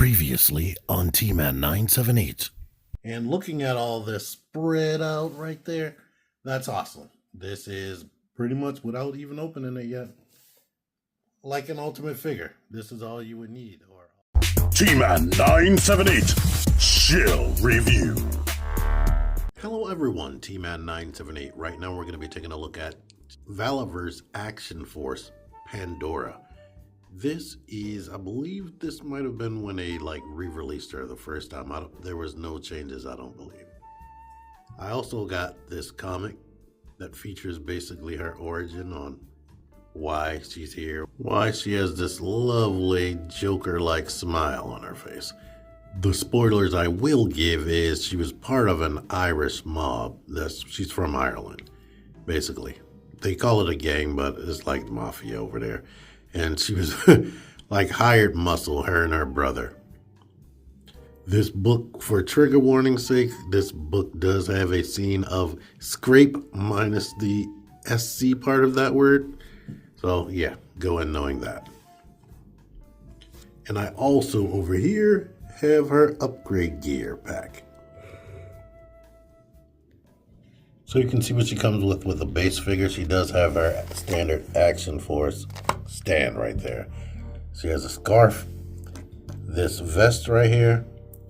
Previously on T-Man 978. And looking at all this spread out right there, that's awesome. This is pretty much, without even opening it yet, like an ultimate figure. This is all you would need. T-Man 978 Chill Review. Hello everyone, T-Man 978. Right now we're going to be taking a look at Valaverse Action Force Pandora. This is, I believe this might have been when they re-released her the first time. There was no changes, I don't believe. I also got this comic that features basically her origin on why she's here, why she has this lovely Joker-like smile on her face. The spoilers I will give is she was part of an Irish mob. She's from Ireland, basically. They call it a gang, but it's like mafia over there. And she was like hired muscle, her and her brother. This book, for trigger warning's sake, this book does have a scene of scrape minus the SC part of that word. So yeah, go in knowing that. And I also over here have her upgrade gear pack. So you can see what she comes with a base figure. She does have her standard Action Force stand right there. She has a scarf, this vest right here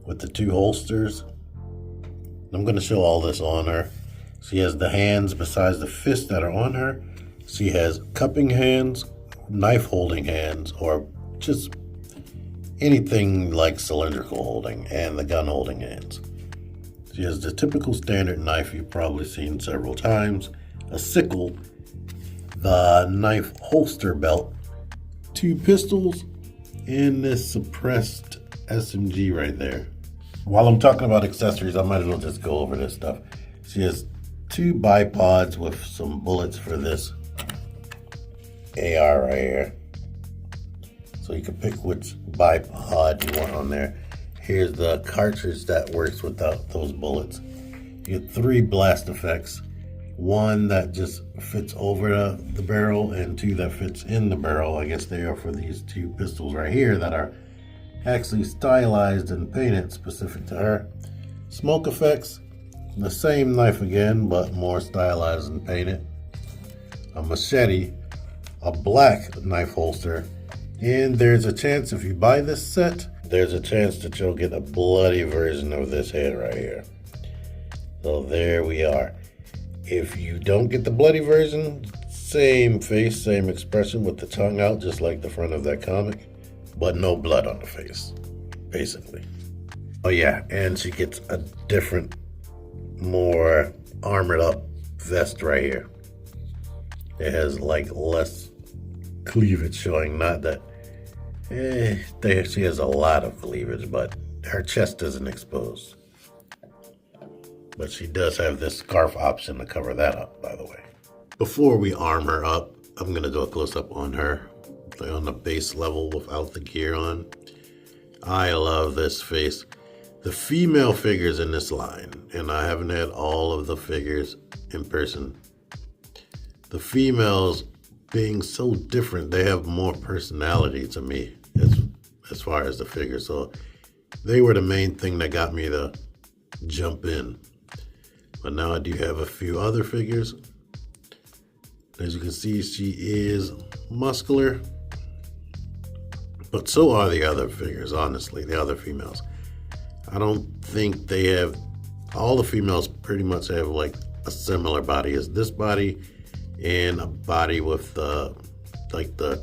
with the two holsters. I'm going to show all this on her. She has the hands besides the fists that are on her. She has cupping hands, knife holding hands, or just anything like cylindrical holding, and the gun holding hands. She has the typical standard knife you've probably seen several times, a sickle, the knife holster belt, two pistols, and this suppressed SMG right there. While I'm talking about accessories, I might as well just go over this stuff. She has two bipods with some bullets for this AR right here. So you can pick which bipod you want on there. Here's the cartridge that works without those bullets. You get three blast effects. One that just fits over the barrel and two that fits in the barrel. I guess they are for these two pistols right here that are actually stylized and painted specific to her. Smoke effects, the same knife again, but more stylized and painted. A machete, a black knife holster, and there's a chance if you buy this set, there's a chance that you'll get a bloody version of this head right here. So there we are. If you don't get the bloody version, same face, same expression with the tongue out, just like the front of that comic, but no blood on the face, basically. Oh yeah, and she gets a different, more armored up vest right here. It has less cleavage showing, not that she has a lot of cleavage, but her chest isn't exposed. But she does have this scarf option to cover that up, by the way. Before we arm her up, I'm going to do a close-up on her on the base level without the gear on. I love this face. The female figures in this line, and I haven't had all of the figures in person. The females being so different, they have more personality to me as far as the figures. So they were the main thing that got me to jump in. But now I do have a few other figures. As you can see, she is muscular, but so are the other figures, honestly, the other females. I don't think they have, all the females pretty much have a similar body as this body, and a body with the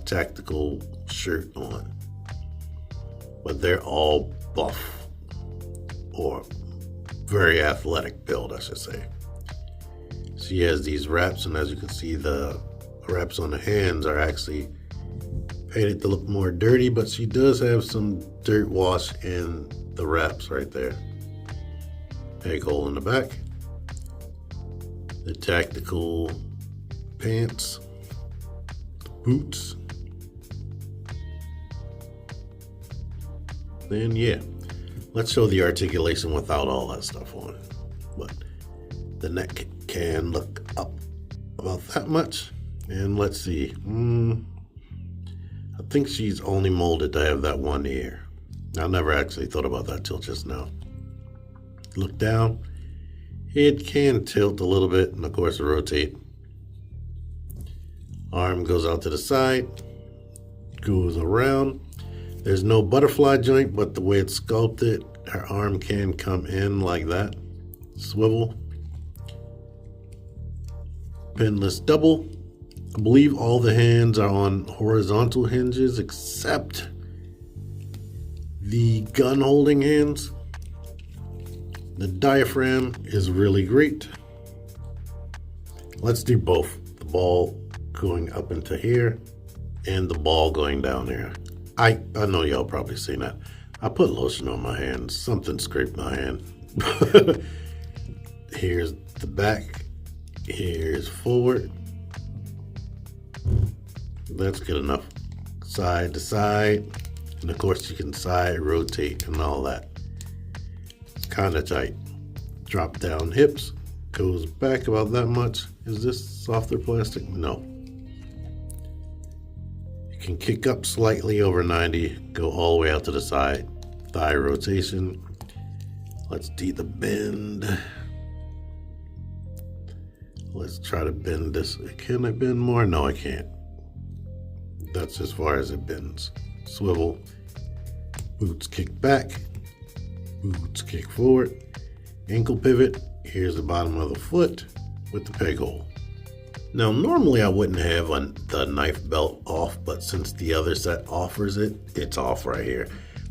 tactical shirt on. But they're all buff, or very athletic build, I should say. She has these wraps, and as you can see, the wraps on the hands are actually painted to look more dirty, but she does have some dirt wash in the wraps right there. Peg hole in the back. The tactical pants, boots. Then yeah, let's show the articulation without all that stuff on. But the neck can look up about that much. And let's see, I think she's only molded to have that one ear. I never actually thought about that till just now. Look down. It can tilt a little bit, and of course rotate. Arm goes out to the side, goes around. There's no butterfly joint, but the way it's sculpted, her arm can come in like that. Swivel. Pinless double. I believe all the hands are on horizontal hinges except the gun holding hands. The diaphragm is really great. Let's do both. The ball going up into here and the ball going down here. I know y'all probably seen that. I put lotion on my hands. Something scraped my hand. Here's the back. Here's forward. That's good enough. Side to side. And of course you can side rotate and all that. It's kind of tight. Drop down hips. Goes back about that much. Is this softer plastic? No. You can kick up slightly over 90. Go all the way out to the side. Thigh rotation. Let's do the bend. Let's try to bend this. Can I bend more? No, I can't. That's as far as it bends. Swivel. Boots kick back. Boots kick forward. Ankle pivot. Here's the bottom of the foot with the peg hole. Now, normally I wouldn't have the knife belt off, but since the other set offers it, it's off right here.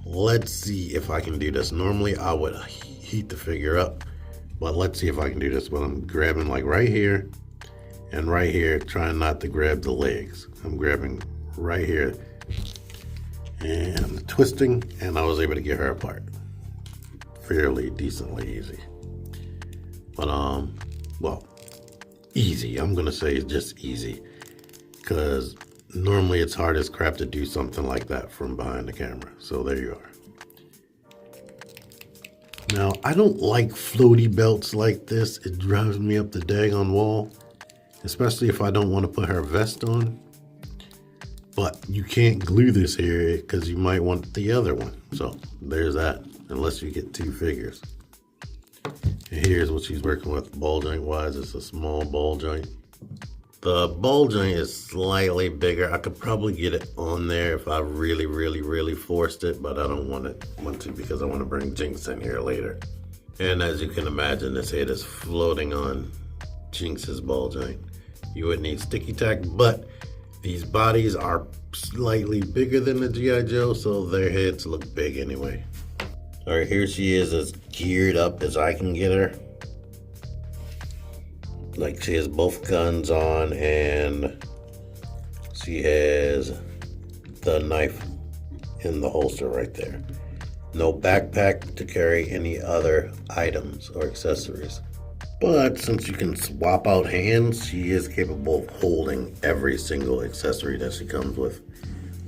Let's see if I can do this. Normally I would heat the figure up, but let's see if I can do this. But I'm grabbing like right here and right here, trying not to grab the legs. I'm grabbing right here and twisting, and I was able to get her apart fairly decently easy. But well, easy. I'm gonna say it's just easy, because normally it's hard as crap to do something like that from behind the camera. So there you are. Now, I don't like floaty belts like this. It drives me up the daggone wall, especially if I don't want to put her vest on. But you can't glue this here because you might want the other one. So there's that, unless you get two figures. And here's what she's working with ball joint wise. It's a small ball joint. The ball joint is slightly bigger. I could probably get it on there if I really forced it, but I don't want to because I want to bring Jinx in here later. And as you can imagine, this head is floating on Jinx's ball joint. You would need sticky tack, but these bodies are slightly bigger than the G.I. Joe, so their heads look big anyway. All right, here she is as geared up as I can get her. Like, she has both guns on and she has the knife in the holster right there. No backpack to carry any other items or accessories. But since you can swap out hands, she is capable of holding every single accessory that she comes with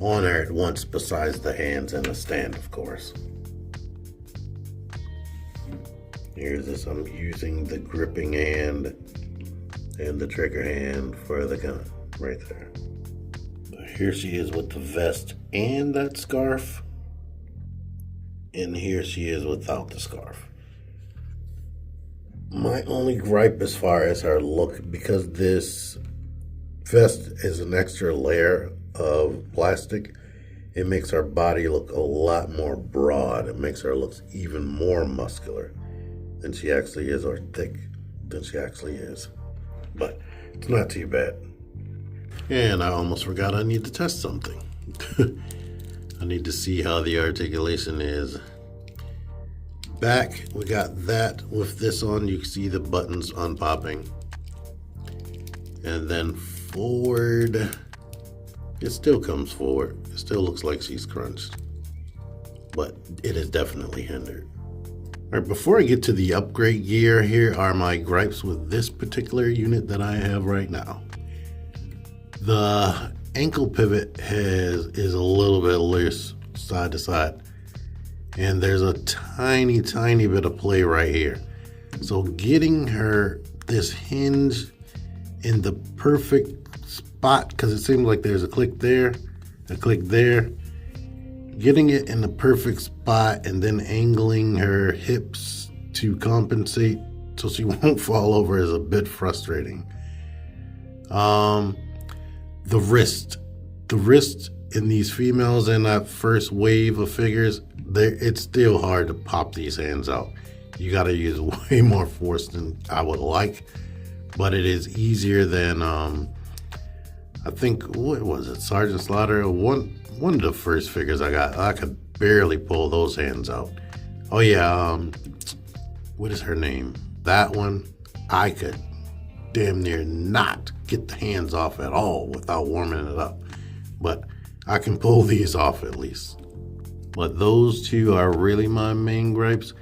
on her at once, besides the hands and the stand, of course. Here's this. I'm using the gripping hand and the trigger hand for the gun right there. Here she is with the vest and that scarf. And here she is without the scarf. My only gripe as far as her look, because this vest is an extra layer of plastic, it makes her body look a lot more broad. It makes her look even more muscular than she actually is, or thick than she actually is. But it's not too bad. And I almost forgot I need to test something. I need to see how the articulation is. Back, we got that with this on. You can see the buttons unpopping. And then forward, it still comes forward. It still looks like she's crunched, but it is definitely hindered. All right, before I get to the upgrade gear, here are my gripes with this particular unit that I have right now. The ankle pivot is a little bit loose side to side, and there's a tiny bit of play right here. So getting her this hinge in the perfect spot, because it seems like there's a click there, a click there. getting it in the perfect spot and then angling her hips to compensate so she won't fall over is a bit frustrating. The wrist in these females in that first wave of figures, it's still hard to pop these hands out. You got to use way more force than I would like, but it is easier than I think, what was it, Sergeant Slaughter? One of the first figures I got, I could barely pull those hands out. Oh yeah, what is her name? That one, I could damn near not get the hands off at all without warming it up. But I can pull these off at least. But those two are really my main gripes.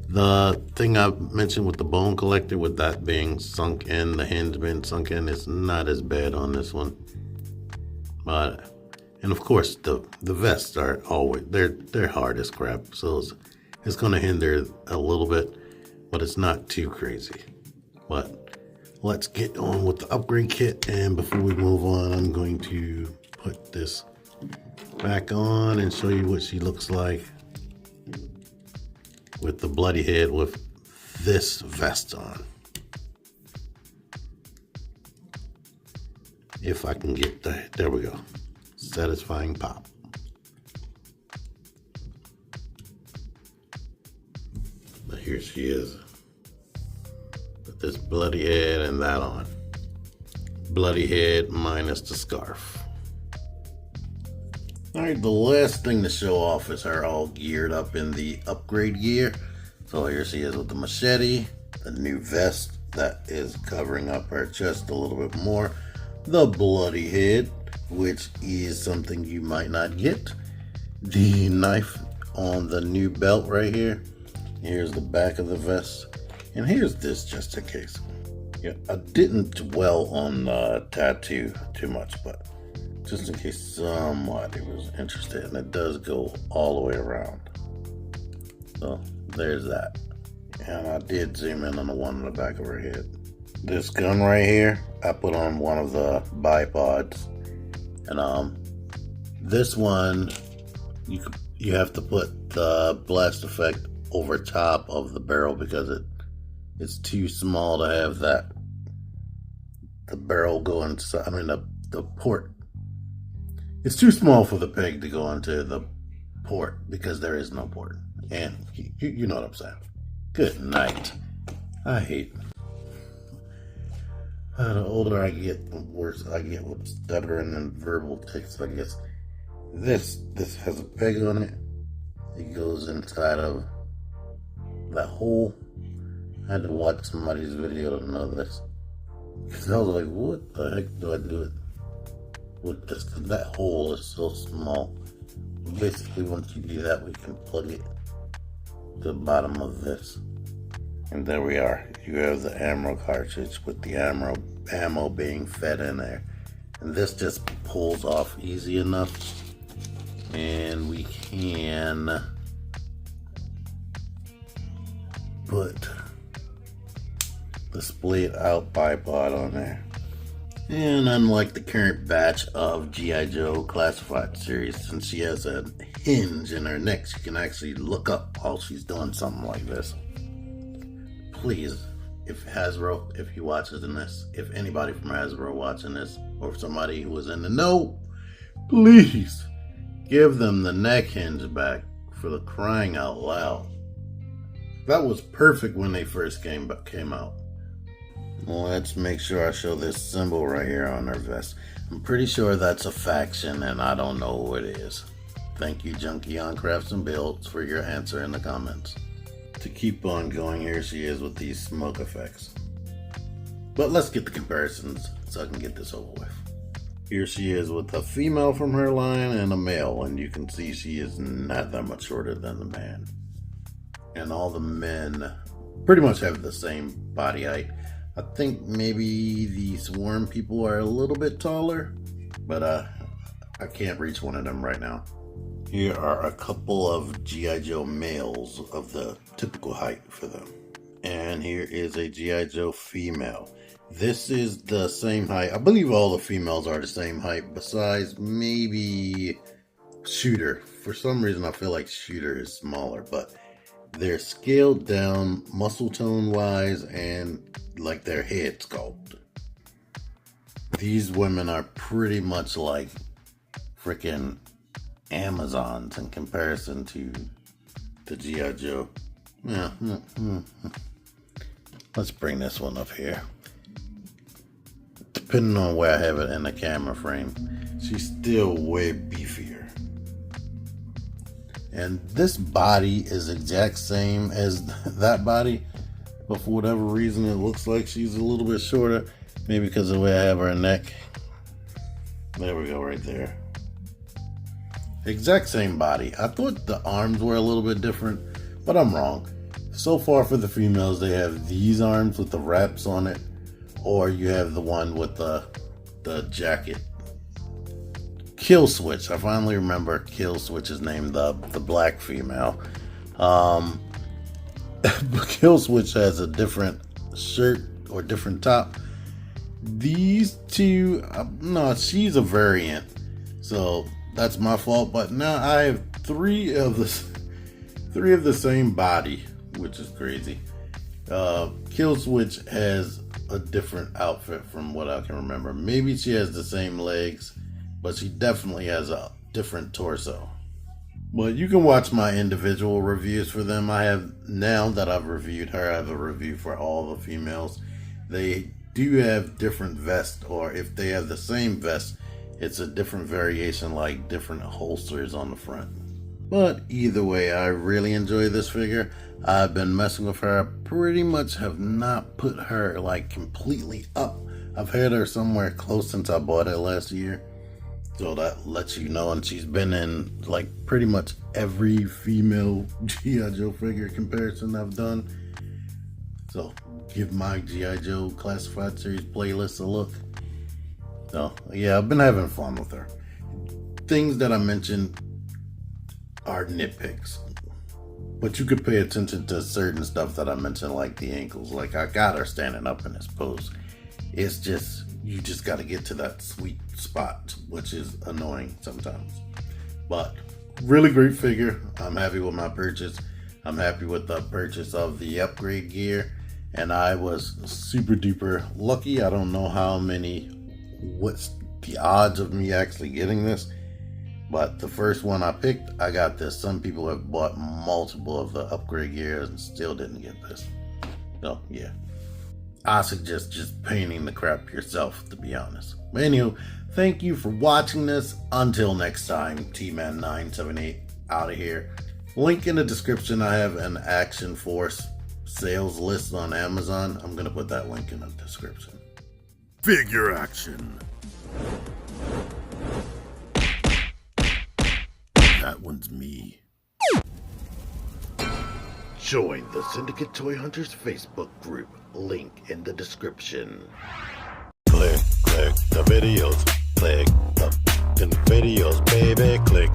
The thing I mentioned with the bone collector, with that being sunk in, the hinge being sunk in, is not as bad on this one. But, and of course, the vests are always, they're hard as crap. So it's going to hinder a little bit, but it's not too crazy. But let's get on with the upgrade kit. And before we move on, I'm going to put this back on and show you what she looks like with the bloody head with this vest on. If I can get that, there we go. Satisfying pop. But here she is with this bloody head and that on. Bloody head minus the scarf. Alright, the last thing to show off is her all geared up in the upgrade gear. So here she is with the machete, the new vest that is covering up her chest a little bit more, the bloody head, which is something you might not get, the knife on the new belt right here, here's the back of the vest, and here's this just in case. Yeah, I didn't dwell on the tattoo too much, but just in case somebody was interested, and it does go all the way around. So there's that. And I did zoom in on the one on the back of her head. This gun right here, I put on one of the bipods. And this one, you have to put the blast effect over top of the barrel because it's too small to have the barrel go inside. I mean the port. It's too small for the peg to go into the port because there is no port. And you know what I'm saying. Good night. I hate. The older I get, the worse I get with stuttering and verbal tics. I guess this has a peg on it. It goes inside of that hole. I had to watch somebody's video to know this. Because I was like, what the heck do I do it with this? Because that hole is so small. Basically, once you do that, we can plug it to the bottom of this. And there we are. You have the ammo cartridge with the ammo being fed in there. And this just pulls off easy enough. And we can put the split out bipod on there. And unlike the current batch of G.I. Joe Classified series, since she has a hinge in her neck, she can actually look up while she's doing something like this. Please, if Hasbro, if he watches in this, if anybody from Hasbro watching this, or somebody who was in the know, please give them the neck hinge back, for the crying out loud. That was perfect when they first came out. Let's make sure I show this symbol right here on her vest. I'm pretty sure that's a faction and I don't know who it is. Thank you, Junkie on Crafts and Builds, for your answer in the comments. To keep on going, here she is with these smoke effects. But let's get the comparisons so I can get this over with. Here she is with a female from her line and a male, and you can see she is not that much shorter than the man. And all the men pretty much have the same body height. I think maybe the swarm people are a little bit taller, but I can't reach one of them right now. Here are a couple of G.I. Joe males of the typical height for them. And here is a G.I. Joe female. This is the same height. I believe all the females are the same height, besides maybe Shooter. For some reason, I feel like Shooter is smaller, but they're scaled down muscle tone wise and like their head sculpt. These women are pretty much like freaking Amazons in comparison to the G.I. Joe. Let's bring this one up here. Depending on where I have it in the camera frame, she's still way beefier. And this body is exact same as that body, but for whatever reason it looks like she's a little bit shorter. Maybe because of the way I have her neck. There we go, right there. Exact same body. I thought the arms were a little bit different, but I'm wrong. So far for the females, they have these arms with the wraps on it, or you have the one with the jacket. Kill Switch. I finally remember Kill Switch's name, the black female. Kill Switch has a different shirt or different top. These two, no, she's a variant, so that's my fault. But now I have three of the same body, which is crazy. Kill Switch has a different outfit from what I can remember. Maybe she has the same legs, but she definitely has a different torso. But you can watch my individual reviews for them. I have, now that I've reviewed her, I have a review for all the females. They do have different vests, or if they have the same vest, it's a different variation, like different holsters on the front. But either way, I really enjoy this figure. I've been messing with her. I pretty much have not put her like completely up. I've had her somewhere close since I bought it last year. So that lets you know, and she's been in like pretty much every female G.I. Joe figure comparison I've done. So give my G.I. Joe Classified Series playlist a look. So yeah, I've been having fun with her. Things that I mentioned are nitpicks, but you could pay attention to certain stuff that I mentioned, like the ankles. Like I got her standing up in this pose. It's just, you just got to get to that sweet spot, which is annoying sometimes. But really great figure. I'm happy with my purchase. I'm happy with the purchase of the upgrade gear, and I was super duper lucky. I don't know what's the odds of me actually getting this, but the first one I picked, I got this. Some people have bought multiple of the upgrade gears and still didn't get this. So yeah, I suggest just painting the crap yourself, to be honest. But anywho, thank you for watching this. Until next time, T-Man978 out of here. Link in the description. I have an Action Force sales list on Amazon. I'm going to put that link in the description. Figure action. That one's me. Join the Syndicate Toy Hunters Facebook group. Link in the description. Click the videos. Click the videos, baby. Click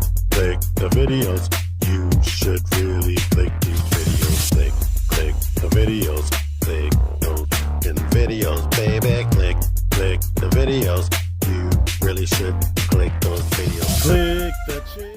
the videos. You should really click these videos. Click the videos. Click those videos, baby. Click the videos.